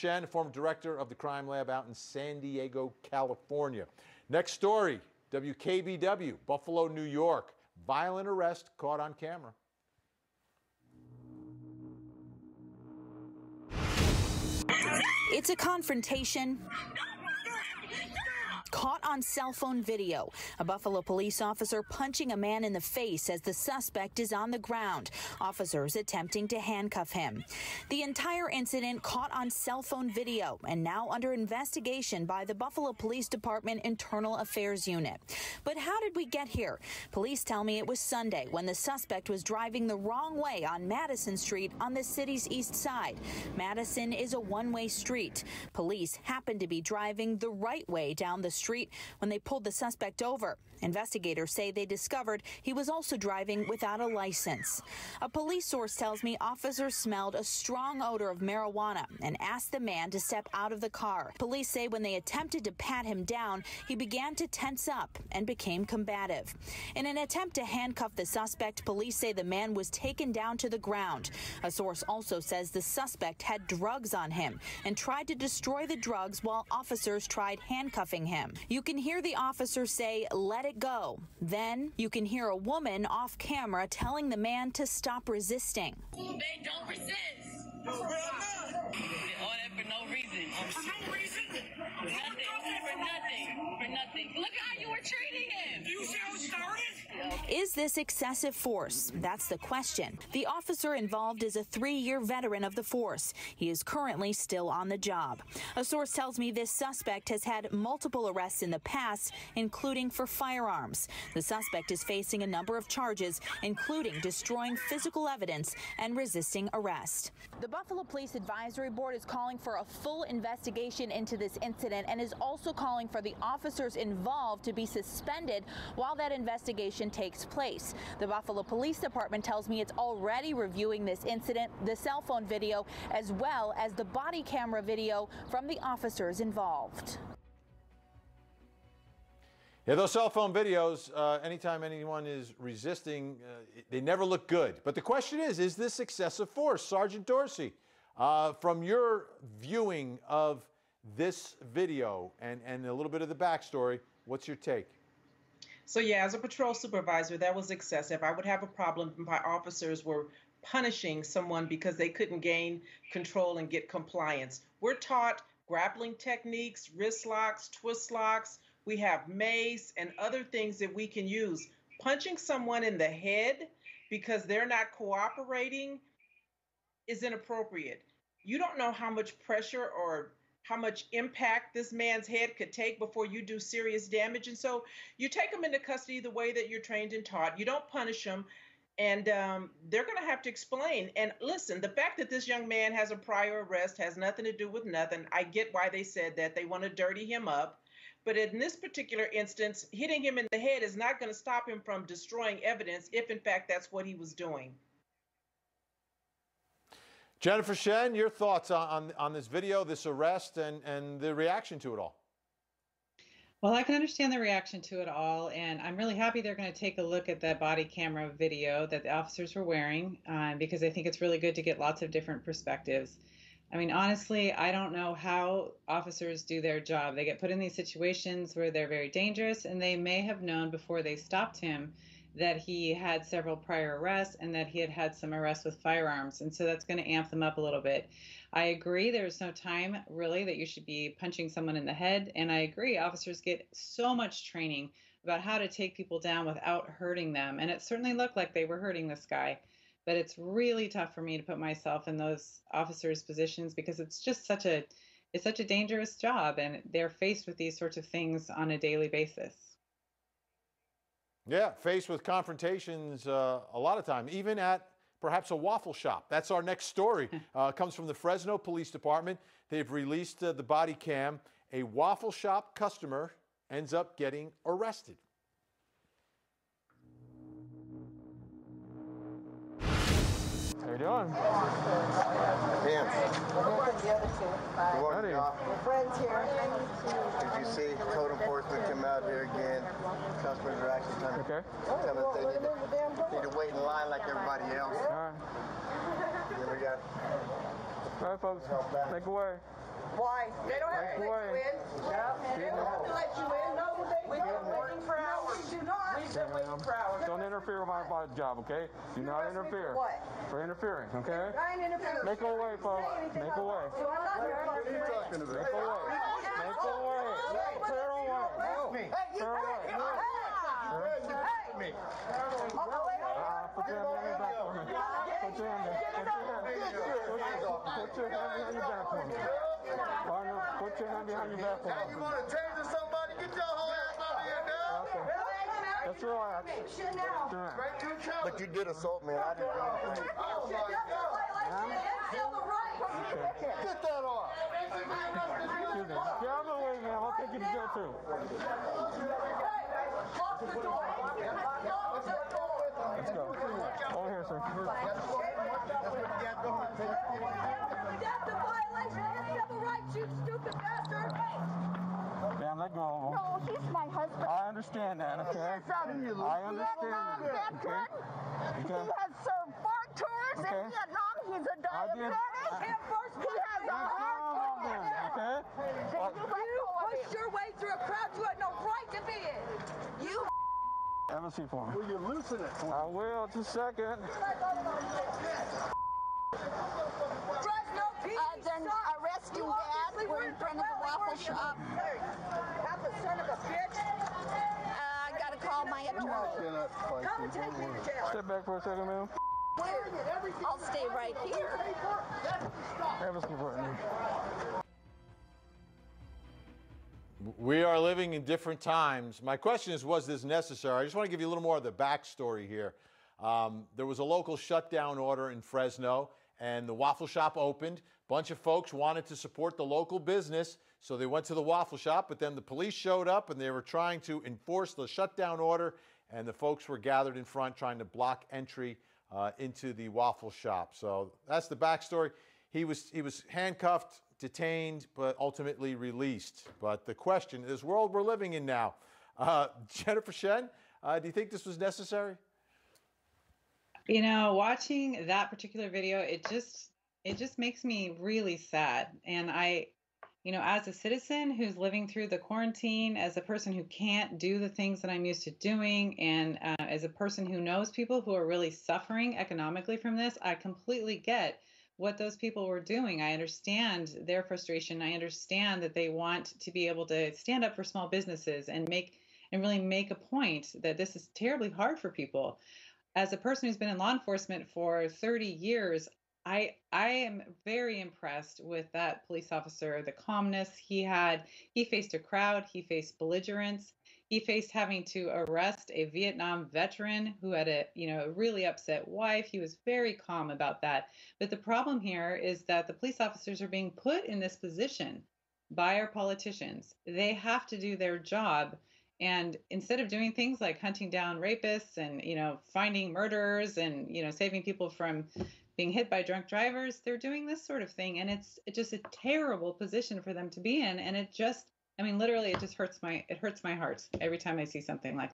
Shen, former director of the crime lab out in San Diego, California. Next story, WKBW, Buffalo, New York. Violent arrest caught on camera. It's a confrontation caught on cell phone video. A Buffalo police officer punching a man in the face as the suspect is on the ground. Officers attempting to handcuff him. The entire incident caught on cell phone video and now under investigation by the Buffalo Police Department Internal Affairs Unit. But how did we get here? Police tell me it was Sunday when the suspect was driving the wrong way on Madison Street on the city's east side. Madison is a one-way street. Police happened to be driving the right way down the street when they pulled the suspect over. Investigators say they discovered he was also driving without a license. A police source tells me officers smelled a strong odor of marijuana and asked the man to step out of the car. Police say when they attempted to pat him down, he began to tense up and became combative. In an attempt to handcuff the suspect, police say the man was taken down to the ground. A source also says the suspect had drugs on him and tried to destroy the drugs while officers tried handcuffing him. You can hear the officer say, "Let it go." Then you can hear a woman off camera telling the man to stop resisting. They don't resist. All that for no reason. For no reason? Nothing. For nothing. For nothing. Look how you were treating him. Do you see how it started? Is this excessive force? That's the question. The officer involved is a 3-year veteran of the force. He is currently still on the job. A source tells me this suspect has had multiple arrests in the past, including for firearms. The suspect is facing a number of charges, including destroying physical evidence and resisting arrest. The Buffalo Police Advisory Board is calling for a full investigation into this incident and is also calling for the officers involved to be suspended while that investigation takes place. The Buffalo Police Department tells me it's already reviewing this incident, the cell phone video, as well as the body camera video from the officers involved. Yeah, those cell phone videos, anytime anyone is resisting, they never look good. But the question is this excessive force? Sergeant Dorsey, from your viewing of this video and a little bit of the backstory, what's your take? So yeah, as a patrol supervisor, that was excessive. I would have a problem if my officers were punishing someone because they couldn't gain control and get compliance. We're taught grappling techniques, wrist locks, twist locks. We have mace and other things that we can use. Punching someone in the head because they're not cooperating is inappropriate. You don't know how much pressure or how much impact this man's head could take before you do serious damage. And so you take them into custody the way that you're trained and taught. You don't punish them. And they're going to have to explain. And listen, the fact that this young man has a prior arrest has nothing to do with nothing. I get why they said that. They want to dirty him up. But in this particular instance, hitting him in the head is not going to stop him from destroying evidence if, in fact, that's what he was doing. Jennifer Shen, your thoughts on this video, this arrest, and the reaction to it all? Well, I can understand the reaction to it all, and I'm really happy they're going to take a look at that body camera video that the officers were wearing, because I think it's really good to get lots of different perspectives. I mean, honestly, I don't know how officers do their job. They get put in these situations where they're very dangerous, and they may have known before they stopped him that he had several prior arrests and that he had had some arrests with firearms. And so that's going to amp them up a little bit. I agree there's no time really that you should be punching someone in the head. And I agree officers get so much training about how to take people down without hurting them. And it certainly looked like they were hurting this guy. But it's really tough for me to put myself in those officers' positions because it's just such a dangerous job, and they're faced with these sorts of things on a daily basis. Yeah, faced with confrontations a lot of time, even at perhaps a waffle shop. That's our next story. Comes from the Fresno Police Department. They've released the body cam. A waffle shop customer ends up getting arrested. How you doing? Damn. Good morning, y'all. We're friends here. As you see, code enforcement come out here again. Customers are actually trying to tell us they need to wait in line like everybody else. All right. Then we got All right, folks. Make away. Why? They don't have to let you in. They don't have to let you in. No, we've been waiting for hours. We do not. We've been waiting for hours. Don't interfere with my job, okay? Do not interfere. What? For interfering, okay? I ain't interfering. Make a way, folks. Make a way. So I'm not here. Make a way. Make a way. Clear a way. Clear a way. Put your hand on your back for me. Put your hand behind your back for me. Partner, put your hand behind your back for me. You want to change somebody? Get your whole ass out of here now. Okay. Let's relax. But you did assault me. I didn't do anything. Oh my God. Get that off. Excuse me. Get out of the way, man. I'll take you to jail too. Let's go. Over here, sir. That's a violation of civil rights, you stupid bastard! Ma'am, let go of him. No, he's my husband. I understand that, okay? I understand that, okay? He has served 4 tours in Vietnam. He's a diabetic. He has a heart problem. Okay? You pushed your way through a crowd you had no right to be in! You Have a seat for me. Will you loosen it? I will, just a second. Then arresting Dad. We're in front of the Waffle shop. Half a son of a bitch! I gotta call my attorney. Come and take me to jail! Step back for a second, ma'am. I'll stay right here. Have a seat for me. We are living in different times. My question is, was this necessary? I just want to give you a little more of the backstory here. There was a local shutdown order in Fresno, and the Waffle Shop opened. A bunch of folks wanted to support the local business, so they went to the Waffle Shop, but then the police showed up, and they were trying to enforce the shutdown order, and the folks were gathered in front trying to block entry into the Waffle Shop. So that's the backstory. He was handcuffed, detained, but ultimately released. But the question, this world we're living in now, Jennifer Shen, do you think this was necessary? You know, watching that particular video, it just makes me really sad. And as a citizen who's living through the quarantine, as a person who can't do the things that I'm used to doing, and as a person who knows people who are really suffering economically from this, I completely get what those people were doing. I understand their frustration. I understand that they want to be able to stand up for small businesses and really make a point that this is terribly hard for people. As a person who's been in law enforcement for 30 years, I am very impressed with that police officer, the calmness he had. He faced a crowd, he faced belligerence, he faced having to arrest a Vietnam veteran who had a really upset wife. He was very calm about that. But the problem here is that the police officers are being put in this position by our politicians. They have to do their job. And instead of doing things like hunting down rapists and, finding murderers and, saving people from being hit by drunk drivers, they're doing this sort of thing. And it's just a terrible position for them to be in. And literally, it just hurts my heart every time I see something like